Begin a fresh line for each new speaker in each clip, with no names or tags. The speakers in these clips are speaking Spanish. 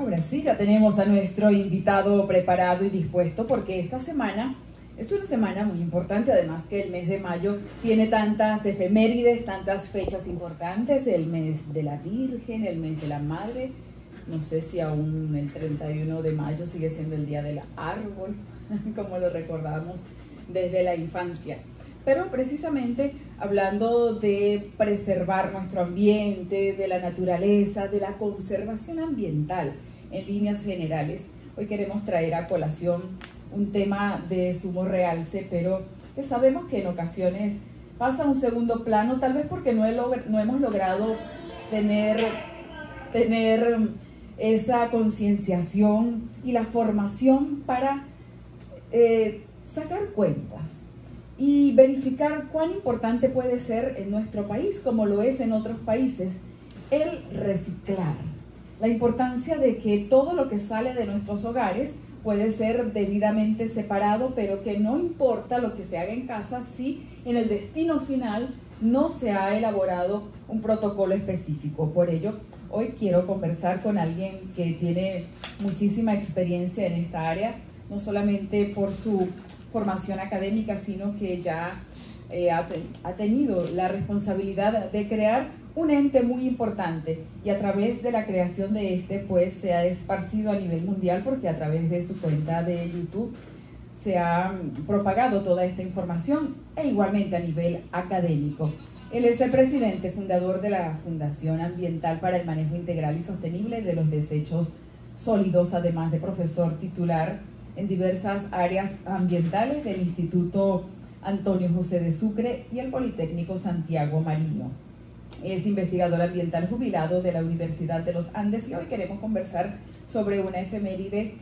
Ahora sí, ya tenemos a nuestro invitado preparado y dispuesto porque esta semana es una semana muy importante, además que el mes de mayo tiene tantas efemérides, tantas fechas importantes, el mes de la Virgen, el mes de la Madre, no sé si aún el 31 de mayo sigue siendo el Día del Árbol, como lo recordamos desde la infancia. Pero precisamente hablando de preservar nuestro ambiente, de la naturaleza, de la conservación ambiental en líneas generales, hoy queremos traer a colación un tema de sumo realce, pero que sabemos que en ocasiones pasa a un segundo plano, tal vez porque no hemos logrado tener esa concienciación y la formación para sacar cuentas y verificar cuán importante puede ser en nuestro país, como lo es en otros países, el reciclar. La importancia de que todo lo que sale de nuestros hogares puede ser debidamente separado, pero que no importa lo que se haga en casa si en el destino final no se ha elaborado un protocolo específico. Por ello, hoy quiero conversar con alguien que tiene muchísima experiencia en esta área, no solamente por su formación académica, sino que ya ha tenido la responsabilidad de crear un ente muy importante y a través de la creación de este pues se ha esparcido a nivel mundial porque a través de su cuenta de YouTube se ha propagado toda esta información e igualmente a nivel académico. Él es el presidente fundador de la Fundación Ambiental para el Manejo Integral y Sostenible de los Desechos Sólidos, además de profesor titular en diversas áreas ambientales del Instituto Antonio José de Sucre y el Politécnico Santiago Mariño. Es investigador ambiental jubilado de la Universidad de los Andes y hoy queremos conversar sobre una efeméride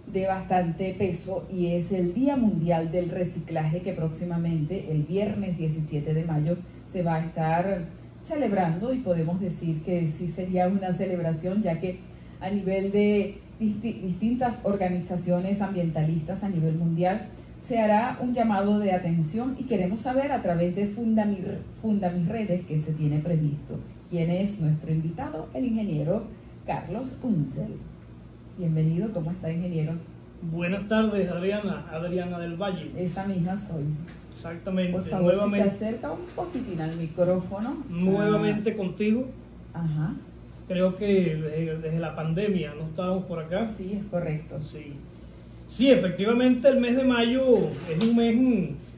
de bastante peso y es el Día Mundial del Reciclaje que próximamente, el viernes 17 de mayo, se va a estar celebrando y podemos decir que sí sería una celebración ya que a nivel de distintas organizaciones ambientalistas a nivel mundial se hará un llamado de atención y queremos saber a través de Funda Mis Redes que se tiene previsto. ¿Quién es nuestro invitado? El ingeniero Carlos Uncel. Bienvenido, ¿cómo está, ingeniero?
Buenas tardes, Adriana del Valle.
Esa misma soy.
Exactamente.
Por favor, nuevamente, si se acerca un poquitín al micrófono.
Nuevamente contigo.
Ajá.
Creo que desde la pandemia no estábamos por acá.
Sí, es correcto.
Sí, efectivamente el mes de mayo es un mes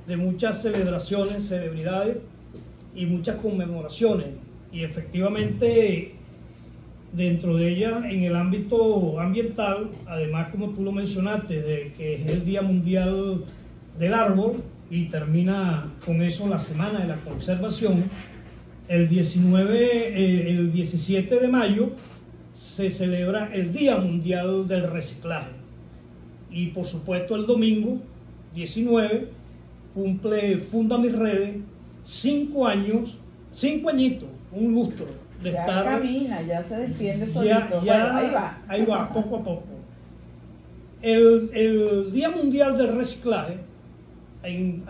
de muchas celebraciones, celebridades y muchas conmemoraciones. Y efectivamente dentro de ellas, en el ámbito ambiental, además como tú lo mencionaste, de que es el Día Mundial del Árbol y termina con eso la Semana de la Conservación, el 17 de mayo se celebra el Día Mundial del Reciclaje. Y por supuesto el domingo 19 cumple Funda Mis Redes 5 añitos, un lustro de
ya
estar.
Camina, ya se defiende solito.
Ahí va, poco a poco. El Día Mundial del Reciclaje,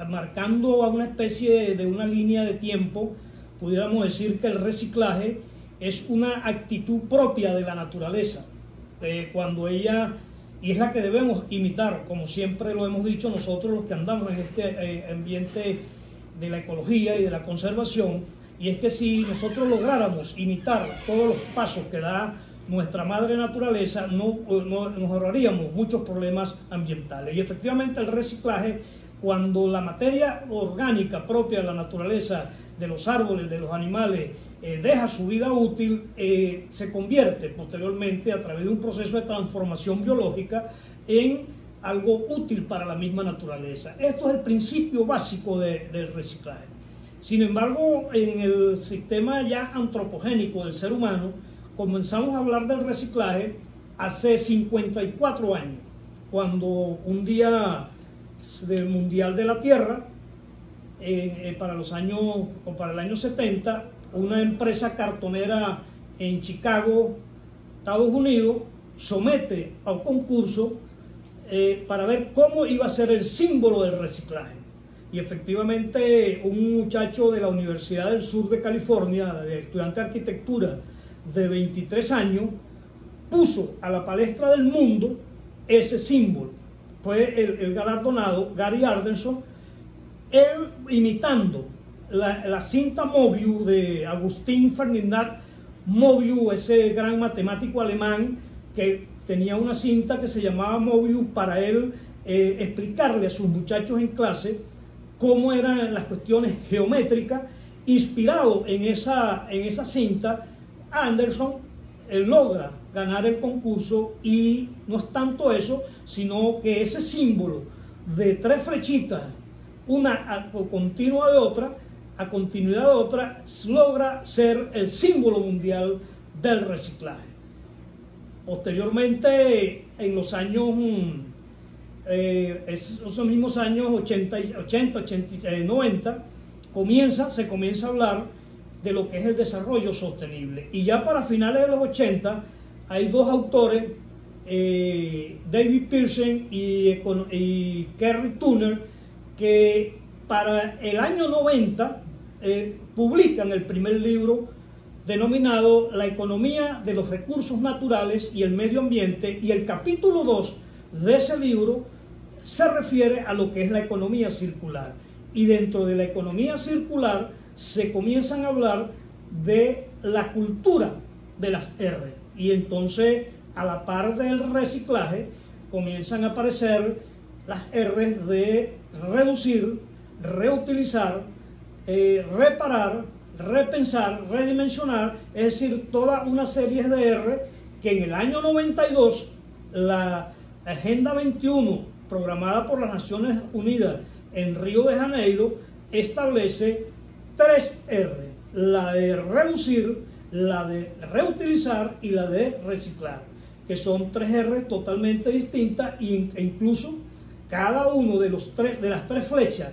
marcando a una especie de una línea de tiempo, pudiéramos decir que el reciclaje es una actitud propia de la naturaleza, cuando ella, y es la que debemos imitar, como siempre lo hemos dicho nosotros los que andamos en este ambiente de la ecología y de la conservación, y es que si nosotros lográramos imitar todos los pasos que da nuestra madre naturaleza, nos ahorraríamos muchos problemas ambientales. Y efectivamente el reciclaje, cuando la materia orgánica propia de la naturaleza, de los árboles, de los animales, deja su vida útil, se convierte posteriormente a través de un proceso de transformación biológica en algo útil para la misma naturaleza. Esto es el principio básico del reciclaje. Sin embargo, en el sistema ya antropogénico del ser humano, comenzamos a hablar del reciclaje hace 54 años, cuando un día del Mundial de la Tierra, para el año 70, una empresa cartonera en Chicago, Estados Unidos, somete a un concurso para ver cómo iba a ser el símbolo del reciclaje. Y efectivamente un muchacho de la Universidad del Sur de California, de estudiante de arquitectura de 23 años, puso a la palestra del mundo ese símbolo. Fue el galardonado Gary Anderson, él imitando la cinta Mobius de Agustín Ferdinand Mobius, ese gran matemático alemán que tenía una cinta que se llamaba Mobius para él explicarle a sus muchachos en clase cómo eran las cuestiones geométricas. Inspirado en esa cinta, Anderson logra ganar el concurso, y no es tanto eso, sino que ese símbolo de tres flechitas, una continua de otra, a continuidad de otra, logra ser el símbolo mundial del reciclaje. Posteriormente, en los años, esos mismos años 80, 90, se comienza a hablar de lo que es el desarrollo sostenible. Y ya para finales de los 80 hay dos autores, David Pearson y Kerry Turner, que para el año 90 publican el primer libro denominado La economía de los recursos naturales y el medio ambiente, y el capítulo 2 de ese libro se refiere a lo que es la economía circular. Y dentro de la economía circular se comienzan a hablar de la cultura de las R. Y entonces, a la par del reciclaje, comienzan a aparecer las R de reducir, reutilizar, reparar, repensar, redimensionar, es decir, toda una serie de R que en el año 92 la Agenda 21, programada por las Naciones Unidas en Río de Janeiro, establece 3 R: la de reducir, la de reutilizar y la de reciclar, que son 3 R totalmente distintas, e incluso cada uno de las tres flechas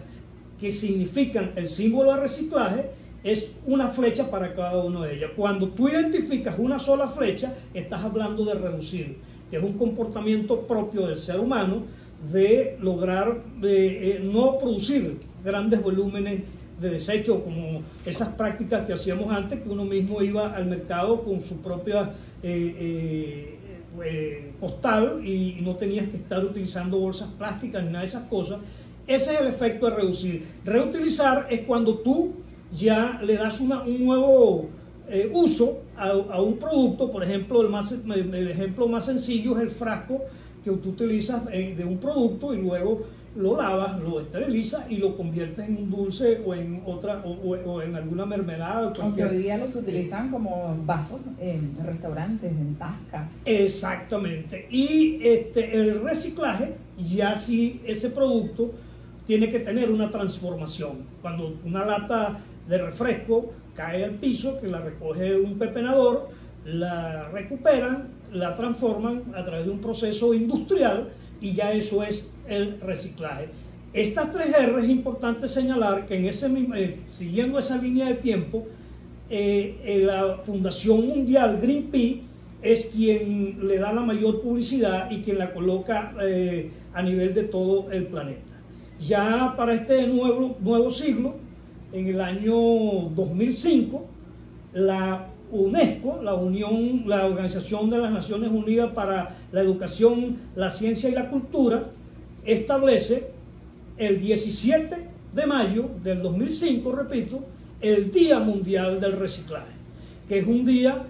que significan el símbolo de reciclaje es una flecha para cada una de ellas. Cuando tú identificas una sola flecha, estás hablando de reducir, que es un comportamiento propio del ser humano de lograr no producir grandes volúmenes de desecho, como esas prácticas que hacíamos antes, que uno mismo iba al mercado con su propia postal y no tenías que estar utilizando bolsas plásticas ni nada de esas cosas. Ese es el efecto de reducir. Reutilizar es cuando tú ya le das un nuevo uso a un producto. Por ejemplo, el ejemplo más sencillo es el frasco que tú utilizas de un producto, y luego lo lavas, lo esterilizas y lo conviertes en un dulce o en otra o en alguna mermelada.
Aunque hoy día los utilizan como vasos en restaurantes, en tascas.
Exactamente. Y el reciclaje, ya si ese producto tiene que tener una transformación. Cuando una lata de refresco cae al piso, que la recoge un pepenador, la recuperan, la transforman a través de un proceso industrial, y ya eso es el reciclaje. Estas 3 R es importante señalar que en ese mismo, siguiendo esa línea de tiempo, la Fundación Mundial Greenpeace es quien le da la mayor publicidad y quien la coloca a nivel de todo el planeta. Ya para este nuevo siglo, en el año 2005, la UNESCO, la Organización de las Naciones Unidas para la Educación, la Ciencia y la Cultura, establece el 17 de mayo del 2005, repito, el Día Mundial del Reciclaje, que es un día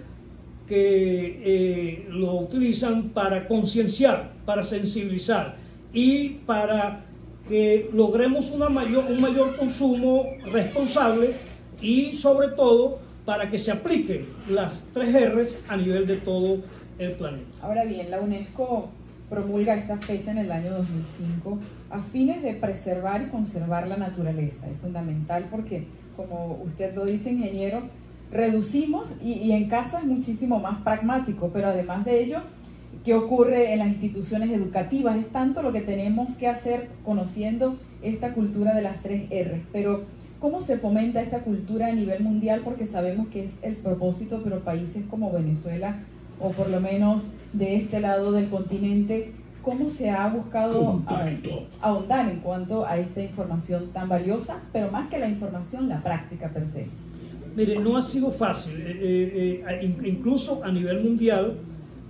que lo utilizan para concienciar, para sensibilizar y para que logremos un mayor consumo responsable, y sobre todo para que se apliquen las 3 R's a nivel de todo el planeta.
Ahora bien, la UNESCO promulga esta fecha en el año 2005 a fines de preservar y conservar la naturaleza. Es fundamental porque, como usted lo dice, ingeniero, reducimos y en casa es muchísimo más pragmático, pero además de ello, ¿qué ocurre en las instituciones educativas? Es tanto lo que tenemos que hacer conociendo esta cultura de las 3 R, pero ¿cómo se fomenta esta cultura a nivel mundial? Porque sabemos que es el propósito, pero países como Venezuela, o por lo menos de este lado del continente, ¿cómo se ha buscado ahondar en cuanto a esta información tan valiosa, pero más que la información, la práctica per se?
Mire, no ha sido fácil. Incluso a nivel mundial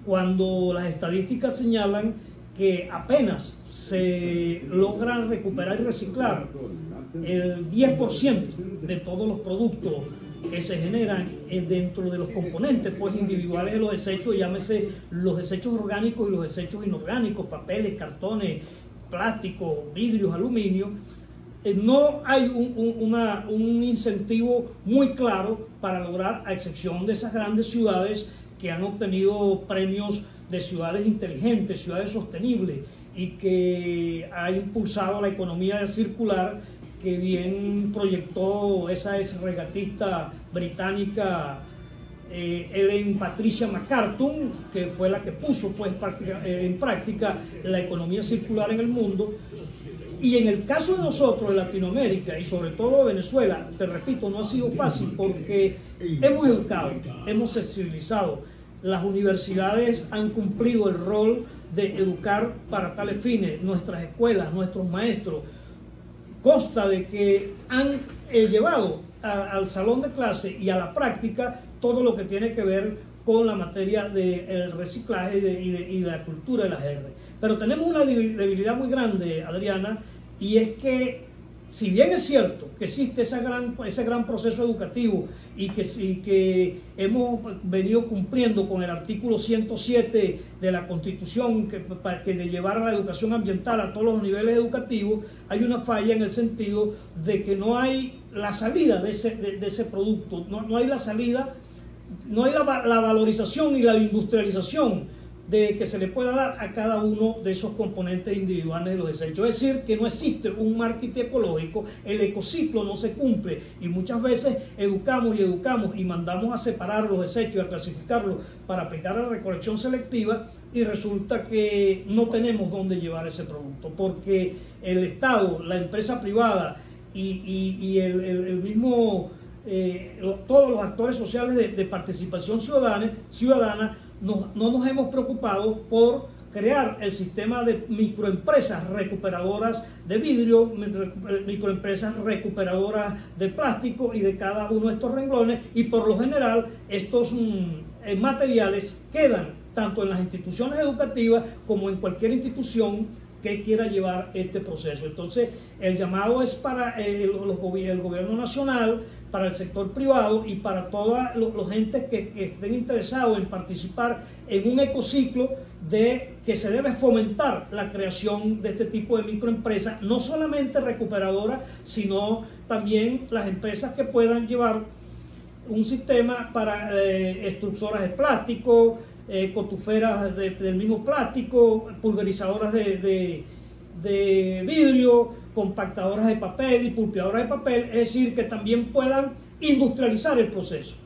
cuando las estadísticas señalan que apenas se logran recuperar y reciclar el 10% de todos los productos que se generan dentro de los componentes pues individuales de los desechos, llámese los desechos orgánicos y los desechos inorgánicos, papeles, cartones, plásticos, vidrios, aluminio. No hay un incentivo muy claro para lograr, a excepción de esas grandes ciudades que han obtenido premios de ciudades inteligentes, ciudades sostenibles, y que ha impulsado la economía circular, que bien proyectó esa ex regatista británica Ellen Patricia MacArthur, que fue la que puso pues en práctica la economía circular en el mundo. Y en el caso de nosotros, de Latinoamérica y sobre todo de Venezuela, te repito, no ha sido fácil porque hemos educado, hemos sensibilizado. Las universidades han cumplido el rol de educar para tales fines. Nuestras escuelas, nuestros maestros, consta de que han llevado al salón de clase y a la práctica todo lo que tiene que ver con la materia del reciclaje y la cultura de las R. Pero tenemos una debilidad muy grande, Adriana, y es que, si bien es cierto que existe ese gran proceso educativo y que hemos venido cumpliendo con el artículo 107 de la Constitución, que de llevar a la educación ambiental a todos los niveles educativos, hay una falla en el sentido de que no hay la salida de ese producto, no hay la salida, no hay la valorización y la industrialización de que se le pueda dar a cada uno de esos componentes individuales de los desechos. Es decir, que no existe un marketing ecológico, el ecociclo no se cumple, y muchas veces educamos y mandamos a separar los desechos y a clasificarlos para aplicar a la recolección selectiva, y resulta que no tenemos dónde llevar ese producto, porque el Estado, la empresa privada y el mismo, todos los actores sociales de participación ciudadana no nos hemos preocupado por crear el sistema de microempresas recuperadoras de vidrio, microempresas recuperadoras de plástico y de cada uno de estos renglones, y por lo general estos materiales quedan tanto en las instituciones educativas como en cualquier institución que quiera llevar este proceso. Entonces, el llamado es para el gobierno nacional, para el sector privado y para todos los entes que estén interesados en participar en un ecociclo de que se debe fomentar la creación de este tipo de microempresas, no solamente recuperadoras, sino también las empresas que puedan llevar un sistema para extrusoras de plástico, cotuferas del mismo plástico, pulverizadoras de vidrio, compactadoras de papel y pulpeadoras de papel, es decir, que también puedan industrializar el proceso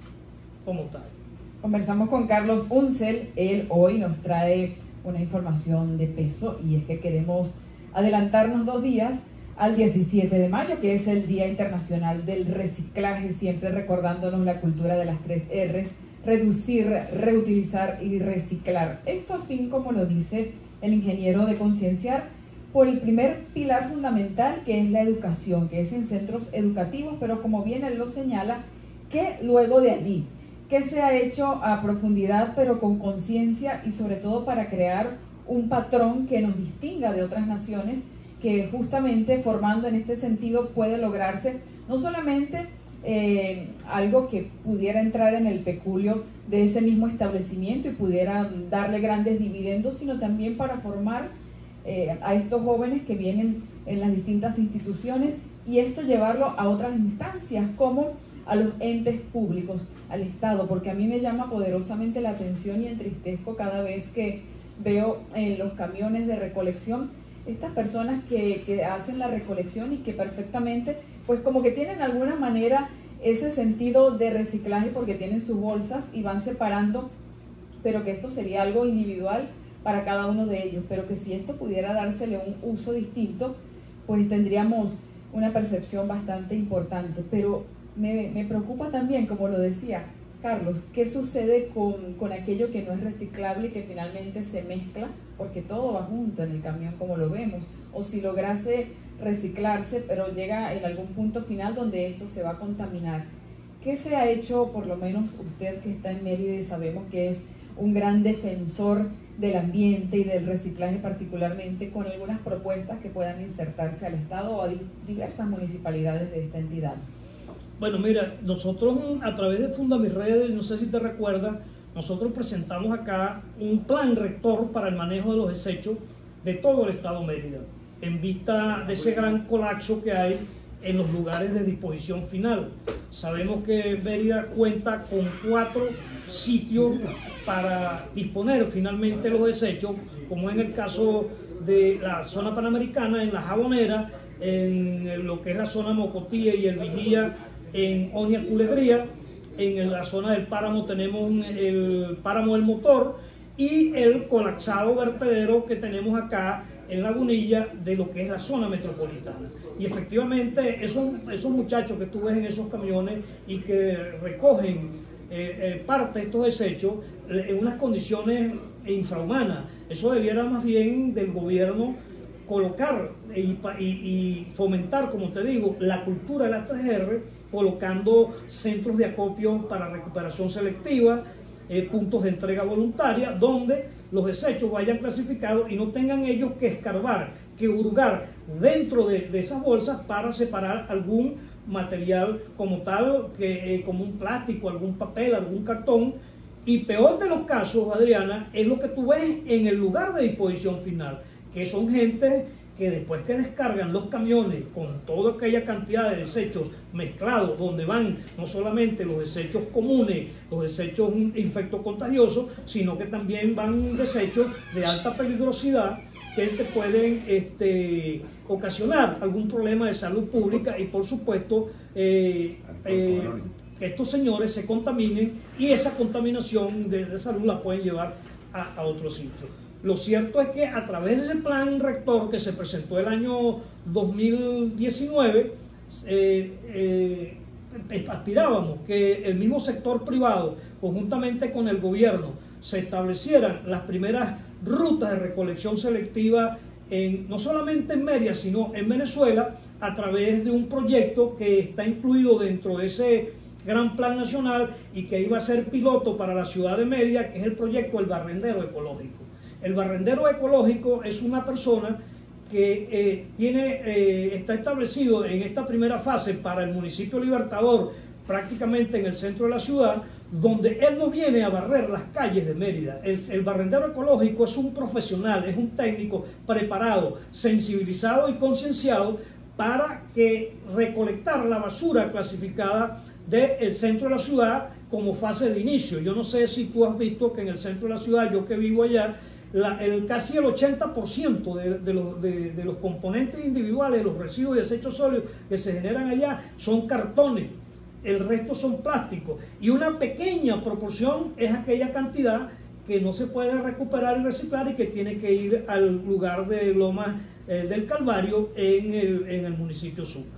como tal.
Conversamos con Carlos Uncel. Él hoy nos trae una información de peso, y es que queremos adelantarnos 2 días al 17 de mayo, que es el Día Internacional del Reciclaje, siempre recordándonos la cultura de las 3 R's: reducir, reutilizar y reciclar. Esto a fin, como lo dice el ingeniero, de concienciar por el primer pilar fundamental, que es la educación, que es en centros educativos, pero como bien él lo señala, que luego de allí, que se ha hecho a profundidad, pero con conciencia, y sobre todo para crear un patrón que nos distinga de otras naciones, que justamente formando en este sentido puede lograrse no solamente algo que pudiera entrar en el peculio de ese mismo establecimiento y pudiera darle grandes dividendos, sino también para formar a estos jóvenes que vienen en las distintas instituciones, y esto llevarlo a otras instancias como a los entes públicos, al Estado, porque a mí me llama poderosamente la atención y entristezco cada vez que veo en los camiones de recolección estas personas que hacen la recolección y que perfectamente, pues como que tienen de alguna manera ese sentido de reciclaje porque tienen sus bolsas y van separando, pero que esto sería algo individual para cada uno de ellos, pero que si esto pudiera dársele un uso distinto, pues tendríamos una percepción bastante importante. Pero me preocupa también, como lo decía Carlos, ¿qué sucede con aquello que no es reciclable y que finalmente se mezcla? Porque todo va junto en el camión, como lo vemos. O si lograse reciclarse, pero llega en algún punto final donde esto se va a contaminar. ¿Qué se ha hecho, por lo menos usted que está en Mérida y sabemos que es un gran defensor del ambiente y del reciclaje, particularmente con algunas propuestas que puedan insertarse al Estado o a diversas municipalidades de esta entidad.
Bueno, mira, nosotros a través de Fundamisredes, no sé si te recuerdas, nosotros presentamos acá un plan rector para el manejo de los desechos de todo el Estado Mérida, en vista de ese gran colapso que hay en los lugares de disposición final. Sabemos que Mérida cuenta con 4 sitios para disponer finalmente los desechos, como en el caso de la zona panamericana, en la Jabonera, en lo que es la zona Mocotía y el Vigía, en Oña Culegría. En la zona del páramo tenemos el páramo del Motor y el colapsado vertedero que tenemos acá en Lagunilla de lo que es la zona metropolitana. Y efectivamente esos muchachos que tú ves en esos camiones y que recogen parte de estos desechos en unas condiciones infrahumanas, eso debiera más bien del gobierno colocar y fomentar, como te digo, la cultura de las 3R, colocando centros de acopio para recuperación selectiva, puntos de entrega voluntaria, donde los desechos vayan clasificados y no tengan ellos que escarbar, que hurgar dentro de esas bolsas para separar algún material como tal, como un plástico, algún papel, algún cartón. Y peor de los casos, Adriana, es lo que tú ves en el lugar de disposición final, que son gente que después que descargan los camiones con toda aquella cantidad de desechos mezclados, donde van no solamente los desechos comunes, los desechos infectocontagiosos, sino que también van desechos de alta peligrosidad que te pueden ocasionar algún problema de salud pública y por supuesto que estos señores se contaminen y esa contaminación de salud la pueden llevar a otro sitio. Lo cierto es que a través de ese plan rector que se presentó el año 2019, aspirábamos que el mismo sector privado, conjuntamente con el gobierno, se establecieran las primeras rutas de recolección selectiva no solamente en Mérida, sino en Venezuela, a través de un proyecto que está incluido dentro de ese gran plan nacional y que iba a ser piloto para la ciudad de Mérida, que es el proyecto El Barrendero Ecológico. El barrendero ecológico es una persona que está establecido en esta primera fase para el municipio Libertador, prácticamente en el centro de la ciudad, donde él no viene a barrer las calles de Mérida. El barrendero ecológico es un profesional, es un técnico preparado, sensibilizado y concienciado para recolectar la basura clasificada del centro de la ciudad como fase de inicio. Yo no sé si tú has visto que en el centro de la ciudad, yo que vivo allá, casi el 80% de los componentes individuales, los residuos y desechos sólidos que se generan allá son cartones, el resto son plásticos y una pequeña proporción es aquella cantidad que no se puede recuperar y reciclar y que tiene que ir al lugar de Lomas del Calvario en el municipio Sucre.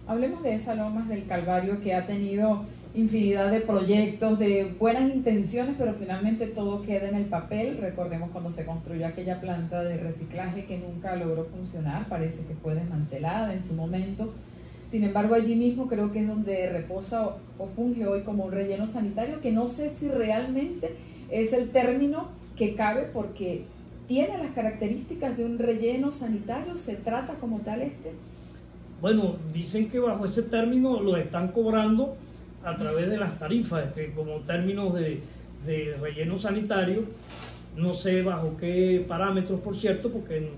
Hablemos de esa Lomas del Calvario que ha tenido infinidad de proyectos, de buenas intenciones, pero finalmente todo queda en el papel. Recordemos cuando se construyó aquella planta de reciclaje que nunca logró funcionar, parece que fue desmantelada en su momento. Sin embargo, allí mismo creo que es donde reposa o funge hoy como un relleno sanitario, que no sé si realmente es el término que cabe porque tiene las características de un relleno sanitario. ¿Se trata como tal este?
Bueno, dicen que bajo ese término lo están cobrando a través de las tarifas, que como términos de relleno sanitario, no sé bajo qué parámetros, por cierto, porque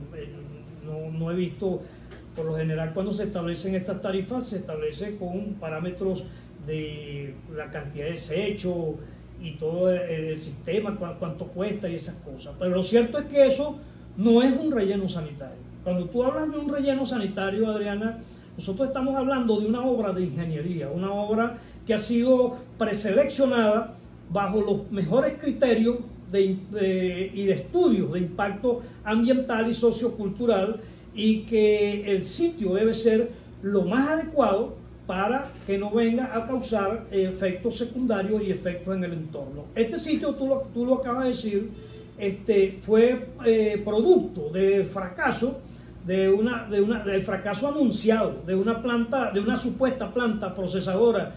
no he visto, por lo general cuando se establecen estas tarifas, se establece con parámetros de la cantidad de desecho y todo el sistema, cuánto cuesta y esas cosas. Pero lo cierto es que eso no es un relleno sanitario. Cuando tú hablas de un relleno sanitario, Adriana, nosotros estamos hablando de una obra de ingeniería, una obra que ha sido preseleccionada bajo los mejores criterios y de estudios de impacto ambiental y sociocultural, y que el sitio debe ser lo más adecuado para que no venga a causar efectos secundarios y efectos en el entorno. Este sitio, tú lo acabas de decir, fue producto del fracaso del fracaso anunciado de una supuesta planta procesadora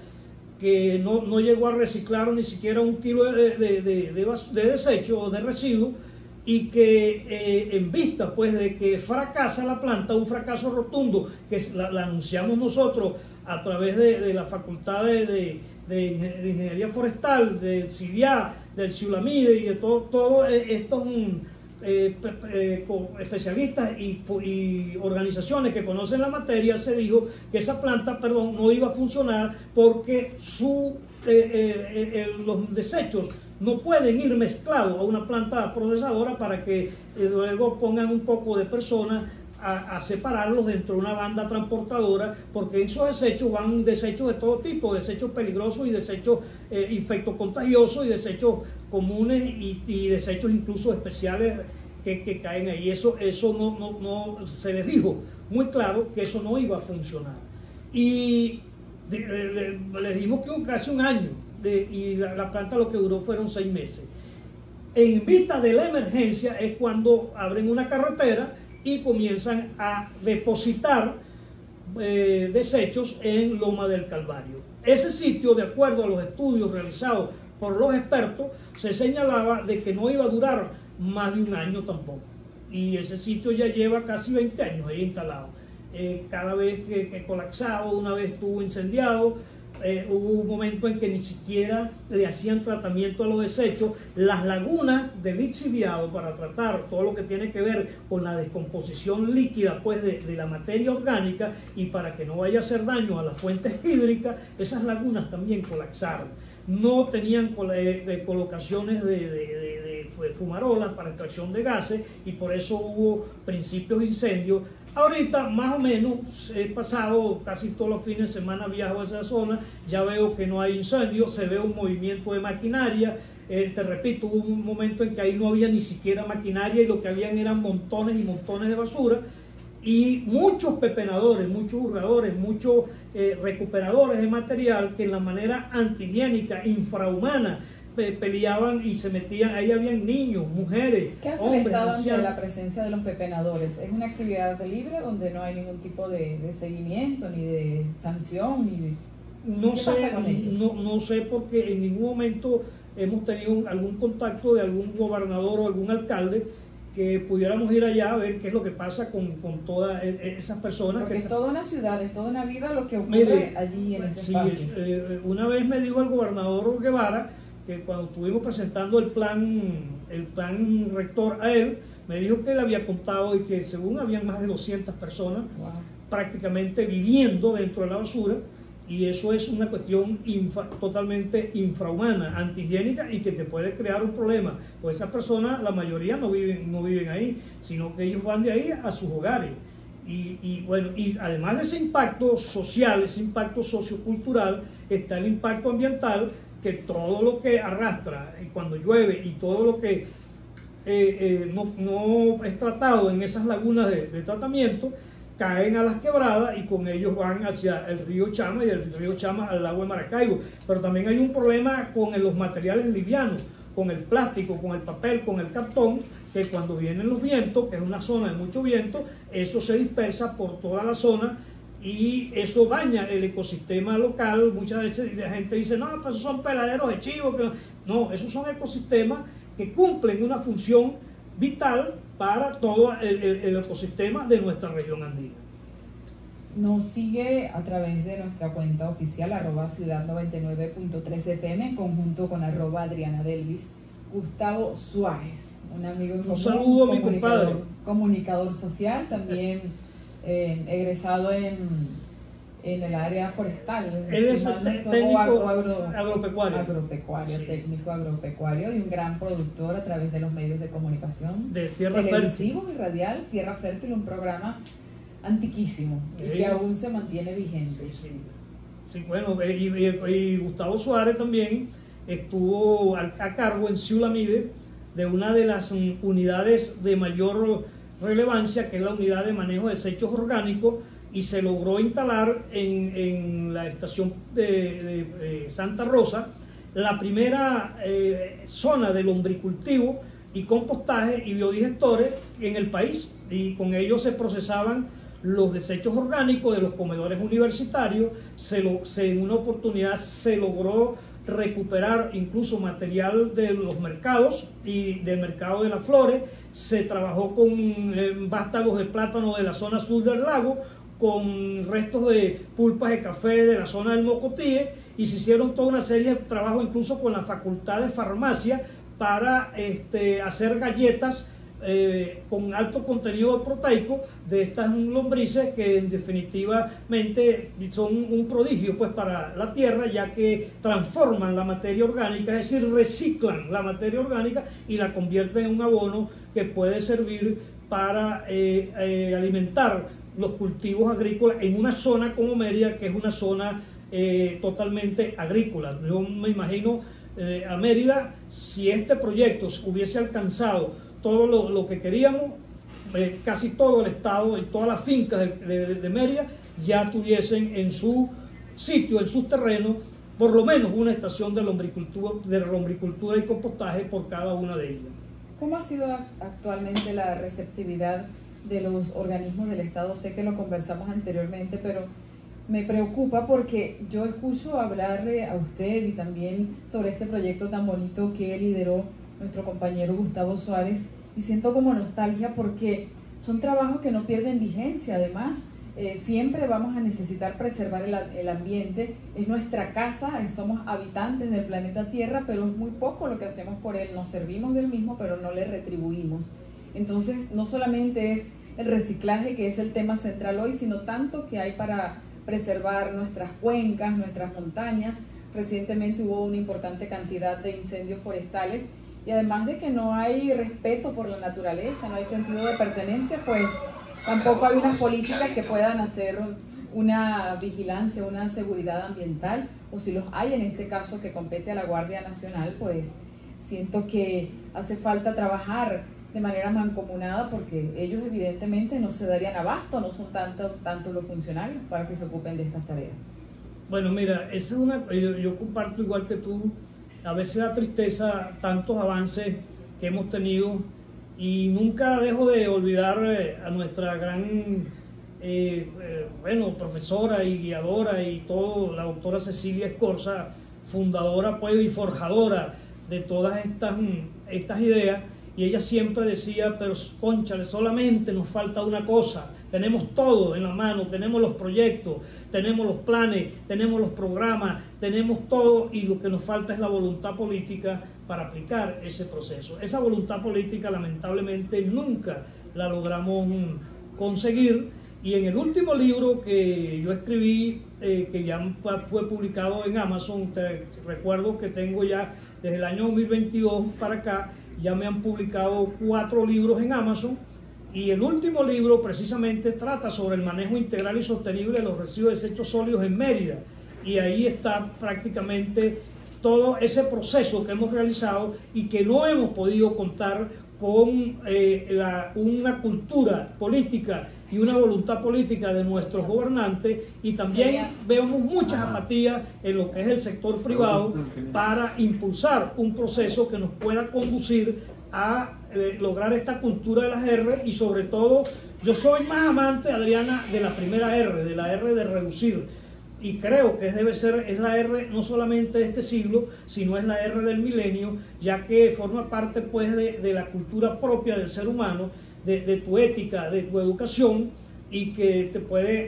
que no llegó a reciclar ni siquiera 1 kilo de desecho o de residuo, y que en vista pues de que fracasa la planta, un fracaso rotundo que la anunciamos nosotros a través de la Facultad de Ingeniería Forestal, del CIDIA, del Ciulamide y de todos estos especialistas y organizaciones que conocen la materia, se dijo que esa planta, no iba a funcionar porque los desechos no pueden ir mezclados a una planta procesadora para que luego pongan un poco de personas a separarlos dentro de una banda transportadora, porque en esos desechos van desechos de todo tipo, desechos peligrosos y desechos infectocontagiosos y desechos comunes y desechos incluso especiales que caen ahí. Eso no se les dijo muy claro que eso no iba a funcionar. Y les dimos que casi 1 año y la planta lo que duró fueron 6 meses. En vista de la emergencia es cuando abren una carretera y comienzan a depositar desechos en Loma del Calvario. Ese sitio, de acuerdo a los estudios realizados por los expertos, se señalaba de que no iba a durar más de 1 año tampoco. Y ese sitio ya lleva casi 20 años ahí instalado. Cada vez que colapsado, una vez estuvo incendiado, hubo un momento en que ni siquiera le hacían tratamiento a los desechos. Las lagunas de lixiviado para tratar todo lo que tiene que ver con la descomposición líquida pues de la materia orgánica y para que no vaya a hacer daño a las fuentes hídricas, esas lagunas también colapsaron. No tenían colocaciones de fumarolas para extracción de gases y por eso hubo principios de incendios. Ahorita más o menos he pasado casi todos los fines de semana, viajo a esa zona, ya veo que no hay incendios, se ve un movimiento de maquinaria. Te repito, hubo un momento en que ahí no había ni siquiera maquinaria y lo que habían eran montones y montones de basura y muchos pepenadores, muchos hurgadores, muchos recuperadores de material que en la manera antihigiénica, infrahumana, peleaban y se metían, ahí habían niños, mujeres,
¿Qué hace
hombres,
el Estado
ancianos.
ante la presencia de los pepenadores? ¿Es una actividad libre donde no hay ningún tipo de seguimiento, ni de sanción, ni de...
No
¿Qué
sé,
pasa con ellos?
no sé porque en ningún momento hemos tenido algún contacto de algún gobernador o algún alcalde que pudiéramos ir allá a ver qué es lo que pasa con todas esas personas.
Porque es toda una ciudad, es toda una vida lo que ocurre
Mire,
allí en ese
sí,
espacio.
una vez me dijo el gobernador Guevara que cuando estuvimos presentando el plan rector a él, me dijo que él había contado y que según habían más de 200 personas
Wow.
prácticamente viviendo dentro de la basura, y eso es una cuestión totalmente infrahumana, antihigiénica y que te puede crear un problema. Pues esas personas, la mayoría no viven ahí, sino que ellos van de ahí a sus hogares. Bueno, y además de ese impacto social, ese impacto sociocultural, está el impacto ambiental, que todo lo que arrastra cuando llueve y todo lo que no es tratado en esas lagunas de tratamiento, caen a las quebradas y con ellos van hacia el río Chama y del río Chama al lago de Maracaibo. Pero también hay un problema con los materiales livianos, con el plástico, con el papel, con el cartón, que cuando vienen los vientos, que es una zona de mucho viento, eso se dispersa por toda la zona y eso daña el ecosistema local. Muchas veces la gente dice, no, pues esos son peladeros de chivo. No, esos son ecosistemas que cumplen una función vital para todo el ecosistema de nuestra región andina.
Nos sigue a través de nuestra cuenta oficial @ciudad99.3fm en conjunto con @AdrianaDelvis Gustavo Suárez, un amigo en común,
un saludo a mi compadre,
comunicador social, también egresado en el área forestal.
Él es técnico agropecuario,
sí. Técnico agropecuario y un gran productor a través de los medios de comunicación
de Tierra
televisivos y radial, Tierra Fértil, un programa antiquísimo y que aún se mantiene vigente.
Sí, bueno, y Gustavo Suárez también estuvo a cargo en Ciulamide de una de las unidades de mayor relevancia, que es la unidad de manejo de desechos orgánicos, y se logró instalar en la estación de Santa Rosa la primera zona de lombricultivo y compostaje y biodigestores en el país, y con ellos se procesaban los desechos orgánicos de los comedores universitarios. En una oportunidad se logró recuperar incluso material de los mercados y del mercado de las flores. Se trabajó con vástagos de plátano de la zona sur del lago, con restos de pulpas de café de la zona del Mocotíe, y se hicieron toda una serie de trabajos incluso con la Facultad de Farmacia para hacer galletas con alto contenido proteico de estas lombrices, que en definitivamente son un prodigio pues para la tierra, ya que transforman la materia orgánica, es decir, reciclan la materia orgánica y la convierten en un abono que puede servir para alimentar los cultivos agrícolas en una zona como Mérida, que es una zona totalmente agrícola. Yo me imagino a Mérida, si este proyecto hubiese alcanzado todo lo que queríamos, casi todo el estado y todas las fincas de Mérida ya tuviesen en su sitio, en sus terrenos, por lo menos una estación de lombricultura y compostaje por cada una de ellas.
¿Cómo ha sido actualmente la receptividad de los organismos del Estado? Sé que lo conversamos anteriormente, pero me preocupa porque yo escucho hablarle a usted y también sobre este proyecto tan bonito que lideró nuestro compañero Gustavo Suárez, y siento como nostalgia porque son trabajos que no pierden vigencia. Además, siempre vamos a necesitar preservar el ambiente. Es nuestra casa, somos habitantes del planeta Tierra, pero es muy poco lo que hacemos por él. Nos servimos del mismo, pero no le retribuimos. Entonces, no solamente es el reciclaje, que es el tema central hoy, sino tanto que hay para preservar nuestras cuencas, nuestras montañas. Recientemente hubo una importante cantidad de incendios forestales, y además de que no hay respeto por la naturaleza, no hay sentido de pertenencia, pues tampoco hay unas políticas que puedan hacer una vigilancia, una seguridad ambiental, o si los hay en este caso que compete a la Guardia Nacional, pues siento que hace falta trabajar de manera mancomunada, porque ellos evidentemente no se darían abasto, no son tantos los funcionarios para que se ocupen de estas tareas.
Bueno, mira, esa es yo comparto igual que tú. A veces da tristeza tantos avances que hemos tenido, y nunca dejo de olvidar a nuestra gran profesora y guiadora y todo, la doctora Cecilia Escorza, fundadora pues y forjadora de todas estas ideas. Y ella siempre decía, pero cónchale, solamente nos falta una cosa. Tenemos todo en la mano, tenemos los proyectos, tenemos los planes, tenemos los programas, tenemos todo, y lo que nos falta es la voluntad política para aplicar ese proceso. Esa voluntad política lamentablemente nunca la logramos conseguir, y en el último libro que yo escribí, que ya fue publicado en Amazon, te recuerdo que tengo ya desde el año 2022 para acá, ya me han publicado 4 libros en Amazon, y el último libro precisamente trata sobre el manejo integral y sostenible de los residuos de desechos sólidos en Mérida, y ahí está prácticamente todo ese proceso que hemos realizado y que no hemos podido contar con una cultura política y una voluntad política de nuestros gobernantes, y también vemos muchas apatías en lo que es el sector privado para impulsar un proceso que nos pueda conducir a lograr esta cultura de las R. Y sobre todo, yo soy más amante, Adriana, de la primera R, de la R de reducir, y creo que es la R no solamente de este siglo, sino es la R del milenio, ya que forma parte pues de la cultura propia del ser humano, de tu ética, de tu educación, y que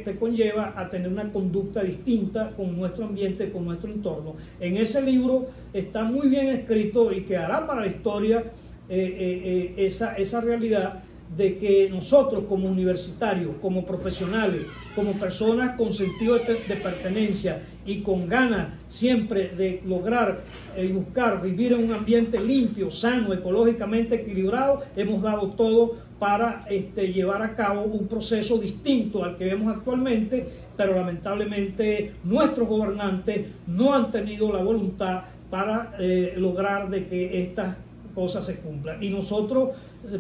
te conlleva a tener una conducta distinta con nuestro ambiente, con nuestro entorno. En ese libro está muy bien escrito, y quedará para la historia esa realidad de que nosotros como universitarios, como profesionales, como personas con sentido de pertenencia y con ganas siempre de lograr y buscar vivir en un ambiente limpio, sano, ecológicamente equilibrado, hemos dado todo para llevar a cabo un proceso distinto al que vemos actualmente, pero lamentablemente nuestros gobernantes no han tenido la voluntad para lograr de que estas cosas se cumplan. Y nosotros,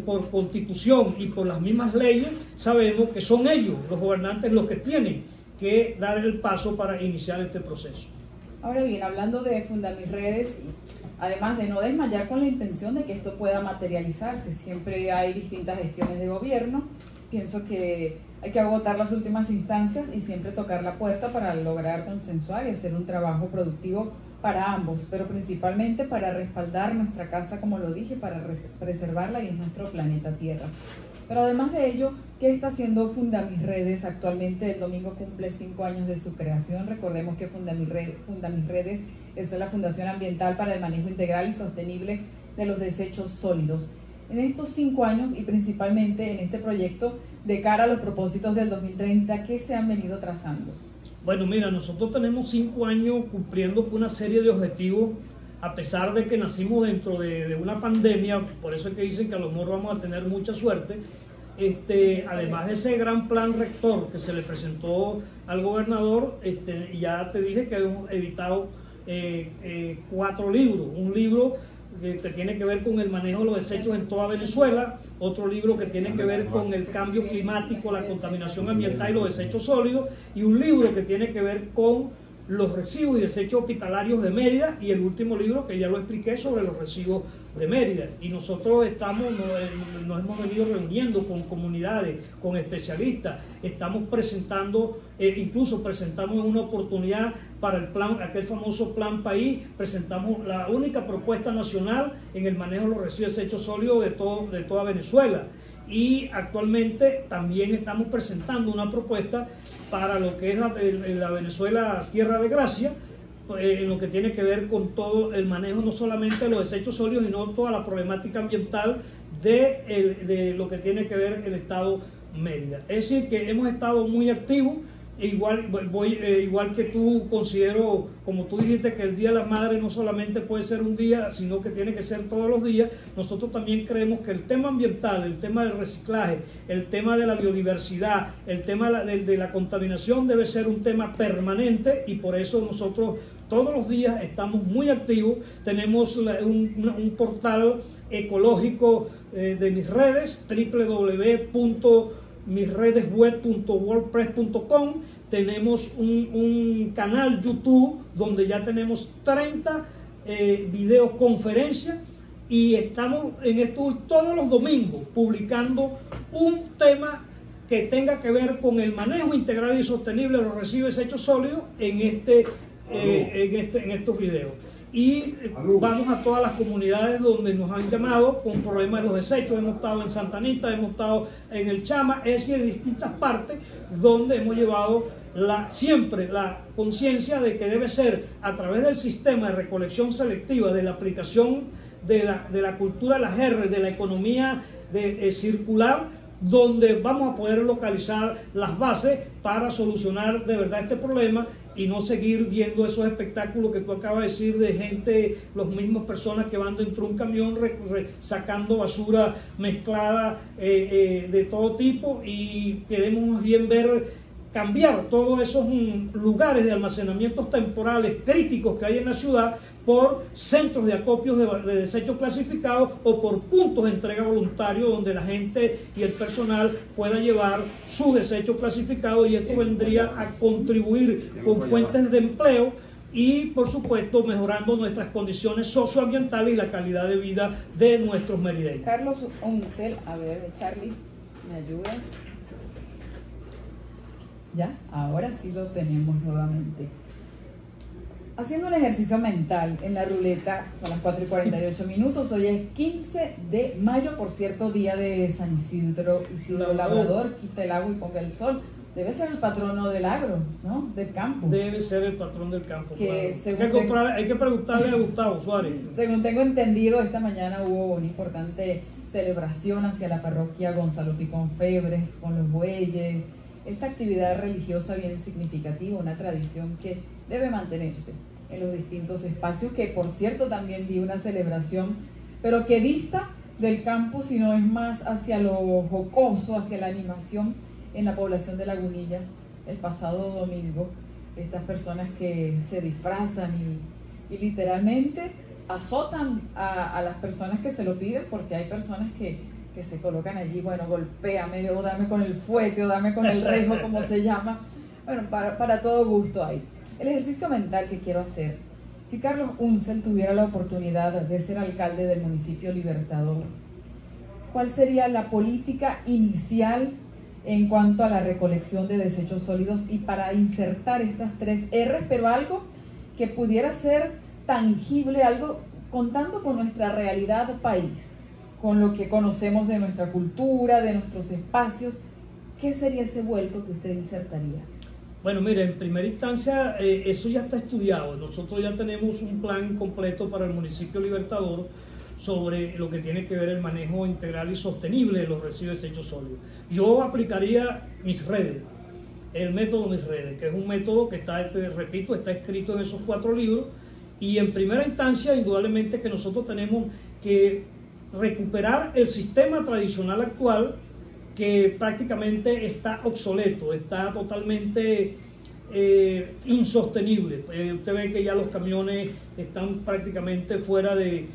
por constitución y por las mismas leyes, sabemos que son ellos, los gobernantes, los que tienen que dar el paso para iniciar este proceso.
Ahora bien, hablando de Fundamisredes, además de no desmayar con la intención de que esto pueda materializarse, siempre hay distintas gestiones de gobierno, Pienso que hay que agotar las últimas instancias y siempre tocar la puerta para lograr consensuar y hacer un trabajo productivo para ambos, pero principalmente para respaldar nuestra casa, como lo dije, para preservarla, y es nuestro planeta Tierra. Pero además de ello, ¿qué está haciendo Fundamisredes actualmente? El domingo cumple 5 años de su creación. Recordemos que Fundamisredes es la Fundación Ambiental para el Manejo Integral y Sostenible de los Desechos Sólidos. En estos 5 años y principalmente en este proyecto, de cara a los propósitos del 2030, ¿qué se han venido trazando?
Bueno, mira, nosotros tenemos 5 años cumpliendo una serie de objetivos, a pesar de que nacimos dentro de una pandemia. Por eso es que dicen que a lo mejor vamos a tener mucha suerte. Además de ese gran plan rector que se le presentó al gobernador, ya te dije que hemos editado 4 libros. Un libro que tiene que ver con el manejo de los desechos en toda Venezuela, otro libro que tiene que ver con el cambio climático, la contaminación ambiental y los desechos sólidos, y un libro que tiene que ver con los residuos y desechos hospitalarios de Mérida, y el último libro que ya lo expliqué sobre los residuos de Mérida. Y nosotros nos hemos venido reuniendo con comunidades, con especialistas, estamos presentando, incluso presentamos en una oportunidad para el plan, aquel famoso Plan País, presentamos la única propuesta nacional en el manejo de los residuos y desechos sólidos de toda Venezuela. Y actualmente también estamos presentando una propuesta para lo que es la Venezuela Tierra de Gracia, en lo que tiene que ver con todo el manejo, no solamente de los desechos sólidos, sino toda la problemática ambiental de lo que tiene que ver el Estado Mérida. Es decir, que hemos estado muy activos. Igual que tú, considero, como tú dijiste, que el Día de la Madre no solamente puede ser un día, sino que tiene que ser todos los días. Nosotros también creemos que el tema ambiental, el tema del reciclaje, el tema de la biodiversidad, el tema de la contaminación debe ser un tema permanente, y por eso nosotros todos los días estamos muy activos. Tenemos un portal ecológico de mis redes, www.misredesweb.wordpress.com. Tenemos un canal YouTube donde ya tenemos 30 videoconferencias, y estamos en esto todos los domingos publicando un tema que tenga que ver con el manejo integral y sostenible de los residuos y desechos sólidos en estos videos. Y vamos a todas las comunidades donde nos han llamado con problemas de los desechos. Hemos estado en Santa Anita, hemos estado en El Chama, es decir, en distintas partes donde hemos llevado siempre la conciencia de que debe ser a través del sistema de recolección selectiva, de la aplicación de la cultura de las R, de la economía circular, donde vamos a poder localizar las bases para solucionar de verdad este problema, y no seguir viendo esos espectáculos que tú acabas de decir de gente, las mismas personas que van dentro de un camión sacando basura mezclada de todo tipo. Y queremos más bien cambiar todos esos lugares de almacenamientos temporales críticos que hay en la ciudad por centros de acopios de desechos clasificados, o por puntos de entrega voluntario donde la gente y el personal pueda llevar sus desechos clasificados, y esto vendría a contribuir con fuentes de empleo y, por supuesto, mejorando nuestras condiciones socioambientales y la calidad de vida de nuestros merideños.
Carlos Uncel, a ver, Charlie, ¿me ayudas? Ya, ahora sí lo tenemos nuevamente. Haciendo un ejercicio mental en la ruleta, son las 4:48. Hoy es 15 de mayo, por cierto, día de San Isidro Labrador. Quita el agua y ponga el sol. Debe ser el patrono del agro, ¿no? Del campo.
Debe ser el patrón del campo.
Que
claro. Hay que preguntarle a Gustavo Suárez.
Según tengo entendido, esta mañana hubo una importante celebración hacia la parroquia Gonzalo Picón Febres con los bueyes. Esta actividad religiosa bien significativa, una tradición que debe mantenerse en los distintos espacios, que por cierto también vi una celebración, pero que dista del campo, sino es más hacia lo jocoso, hacia la animación en la población de Lagunillas el pasado domingo. Estas personas que se disfrazan y literalmente azotan a las personas que se lo piden, porque hay personas que se colocan allí, bueno, golpéame, o dame con el fuete, o dame con el rejo, como se llama. Bueno, para todo gusto hay. El ejercicio mental que quiero hacer: si Carlos Uncel tuviera la oportunidad de ser alcalde del municipio Libertador, ¿cuál sería la política inicial en cuanto a la recolección de desechos sólidos y para insertar estas 3 R, pero algo que pudiera ser tangible, algo contando con nuestra realidad país, con lo que conocemos de nuestra cultura, de nuestros espacios. ¿Qué sería ese vuelco que usted insertaría?
Bueno, mire, en primera instancia eso ya está estudiado. Nosotros ya tenemos un plan completo para el municipio Libertador sobre lo que tiene que ver el manejo integral y sostenible de los residuos de desechos sólidos. Yo aplicaría mis redes, el método mis redes, que es un método que está, repito, está escrito en esos 4 libros, y en primera instancia, indudablemente que nosotros tenemos que recuperar el sistema tradicional actual, que prácticamente está obsoleto, está totalmente insostenible. Usted ve que ya los camiones están prácticamente fuera de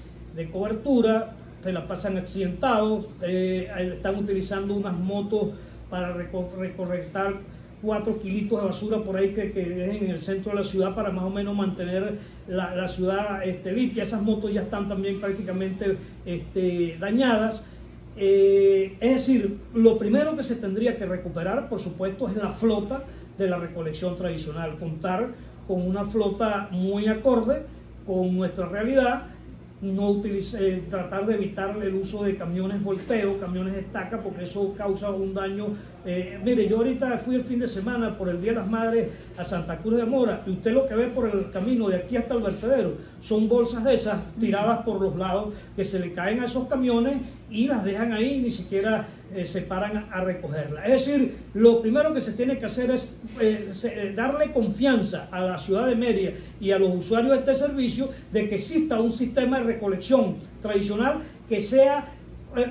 cobertura, se la pasan accidentados, están utilizando unas motos para recolectar 4 kilitos de basura por ahí que dejen en el centro de la ciudad para más o menos mantener la ciudad limpia. Esas motos ya están también prácticamente dañadas. Es decir, lo primero que se tendría que recuperar, por supuesto, es la flota de la recolección tradicional, contar con una flota muy acorde con nuestra realidad, tratar de evitar el uso de camiones volteo, camiones estaca, porque eso causa un daño. Mire, yo ahorita fui el fin de semana por el Día de las Madres a Santa Cruz de Mora, y usted lo que ve por el camino de aquí hasta el vertedero son bolsas de esas tiradas por los lados que se le caen a esos camiones y las dejan ahí y ni siquiera se paran a recogerlas. Es decir, lo primero que se tiene que hacer es darle confianza a la ciudad de Mérida y a los usuarios de este servicio de que exista un sistema de recolección tradicional que sea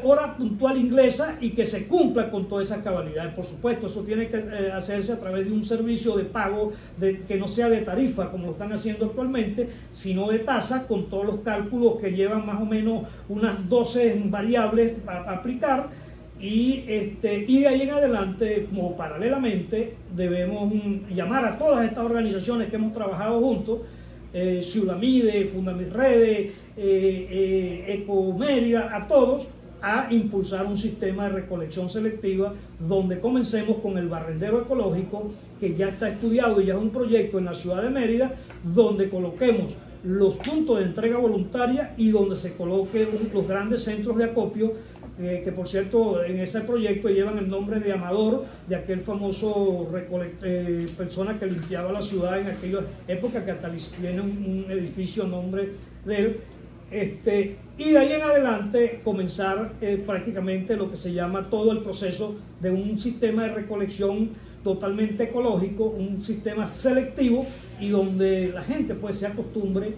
hora puntual inglesa y que se cumpla con todas esas cabalidades. Por supuesto, eso tiene que hacerse a través de un servicio de pago que no sea de tarifa como lo están haciendo actualmente, sino de tasa, con todos los cálculos que llevan más o menos unas 12 variables para aplicar. Y de ahí en adelante, como paralelamente, debemos llamar a todas estas organizaciones que hemos trabajado juntos, Ciudamide, Fundamisredes, Eco Mérida, a todos, a impulsar un sistema de recolección selectiva donde comencemos con el barrendero ecológico, que ya está estudiado y ya es un proyecto en la ciudad de Mérida, donde coloquemos los puntos de entrega voluntaria y donde se coloquen los grandes centros de acopio, que por cierto en ese proyecto llevan el nombre de Amador, de aquel famoso persona que limpiaba la ciudad en aquella época, que hasta tiene un edificio a nombre de él. Y de ahí en adelante comenzar prácticamente lo que se llama todo el proceso de un sistema de recolección totalmente ecológico, un sistema selectivo, y donde la gente pues se acostumbre.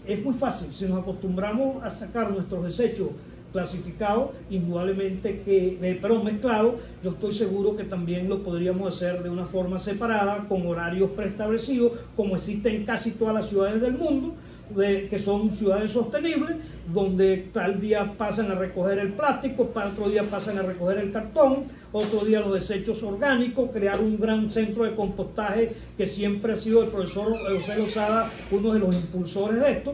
Es muy fácil, si nos acostumbramos a sacar nuestros desechos clasificados, indudablemente pero mezclados, yo estoy seguro que también lo podríamos hacer de una forma separada, con horarios preestablecidos, como existe en casi todas las ciudades del mundo, que son ciudades sostenibles, donde tal día pasan a recoger el plástico, para otro día pasan a recoger el cartón, otro día los desechos orgánicos, crear un gran centro de compostaje, que siempre ha sido el profesor José Lozada uno de los impulsores de esto,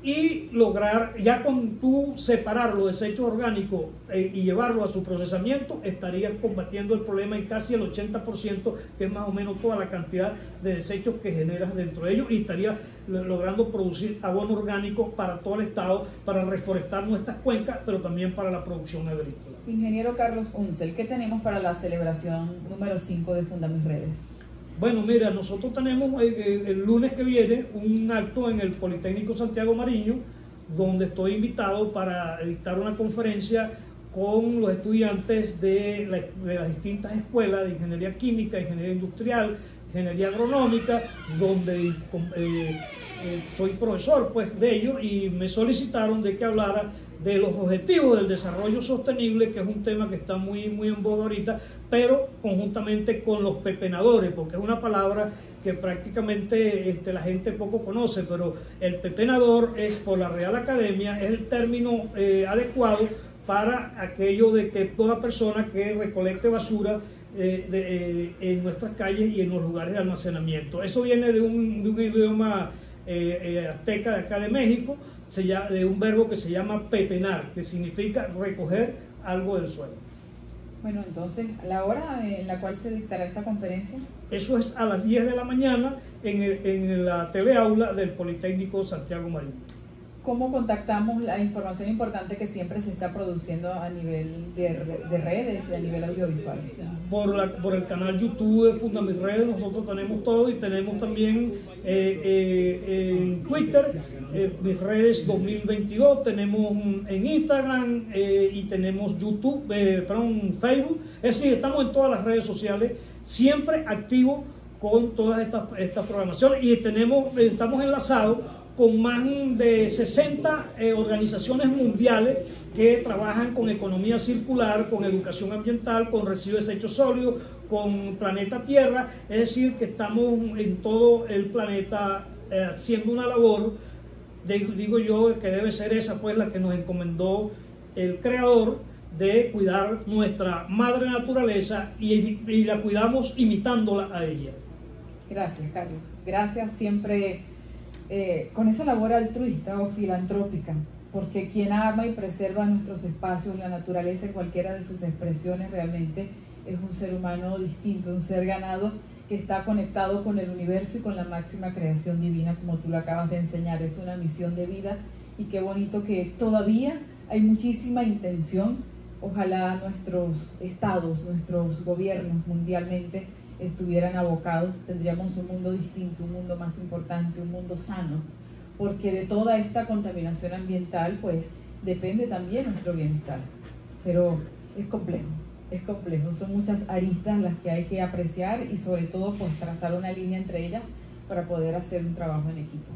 y lograr, ya con tú separar los desechos orgánicos y llevarlos a su procesamiento, estarías combatiendo el problema en casi el 80%, que es más o menos toda la cantidad de desechos que generas dentro de ellos, y estarías logrando producir abono orgánico para todo el estado, para reforestar nuestras cuencas, pero también para la producción agrícola.
Ingeniero Carlos Uncel, ¿qué tenemos para la celebración número 5 de Fundamisredes?
Bueno, mira, nosotros tenemos el lunes que viene un acto en el Politécnico Santiago Mariño, donde estoy invitado para dictar una conferencia con los estudiantes de las distintas escuelas de ingeniería química, ingeniería industrial, ingeniería agronómica, donde soy profesor pues de ellos, y me solicitaron de que hablara de los objetivos del desarrollo sostenible, que es un tema que está muy en boga ahorita, pero conjuntamente con los pepenadores, porque es una palabra que prácticamente la gente poco conoce, pero el pepenador es, por la Real Academia, es el término adecuado para aquello de que toda persona que recolecte basura en nuestras calles y en los lugares de almacenamiento. Eso viene de un idioma azteca de acá de México, de un verbo que se llama pepenar, que significa recoger algo del suelo.
Bueno, entonces, ¿la hora en la cual se dictará esta conferencia?
Eso es a las 10 de la mañana en la teleaula del Politécnico Santiago Marín.
¿Cómo contactamos la información importante que siempre se está produciendo a nivel de redes y a nivel audiovisual?
Por el canal YouTube de Fundamisredes, nosotros tenemos todo, y tenemos también en Twitter, mis redes 2022, tenemos en Instagram y tenemos YouTube, Facebook. Es decir, estamos en todas las redes sociales, siempre activos con todas estas programaciones, y estamos enlazados con más de 60 organizaciones mundiales que trabajan con economía circular, con educación ambiental, con residuos de desechos sólidos, con planeta Tierra. Es decir, que estamos en todo el planeta haciendo una labor, digo yo, que debe ser esa, pues, la que nos encomendó el Creador, de cuidar nuestra madre naturaleza, y la cuidamos imitándola a ella.
Gracias, Carlos. Gracias siempre con esa labor altruista o filantrópica, porque quien ama y preserva nuestros espacios, la naturaleza en cualquiera de sus expresiones, realmente es un ser humano distinto, un ser ganado que está conectado con el universo y con la máxima creación divina, como tú lo acabas de enseñar. Es una misión de vida, y qué bonito que todavía hay muchísima intención. Ojalá nuestros estados, nuestros gobiernos mundialmente estuvieran abocados, tendríamos un mundo distinto, un mundo más importante, un mundo sano, porque de toda esta contaminación ambiental pues depende también nuestro bienestar. Pero es complejo, son muchas aristas las que hay que apreciar, y sobre todo pues trazar una línea entre ellas para poder hacer un trabajo en equipo.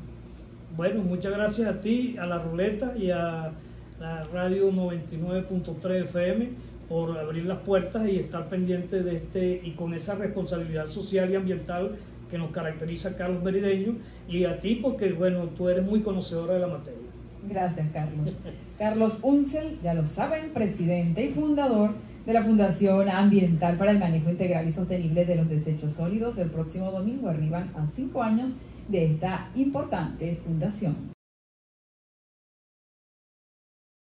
Bueno, muchas gracias a ti, a La Ruleta y a la radio 99.3 FM por abrir las puertas y estar pendiente de y con esa responsabilidad social y ambiental que nos caracteriza a Carlos Merideño, y a ti porque, bueno, tú eres muy conocedora de la materia.
Gracias, Carlos. Carlos Uncel, ya lo saben, presidente y fundador de la Fundación Ambiental para el Manejo Integral y Sostenible de los Desechos Sólidos. El próximo domingo arriban a 5 años de esta importante fundación.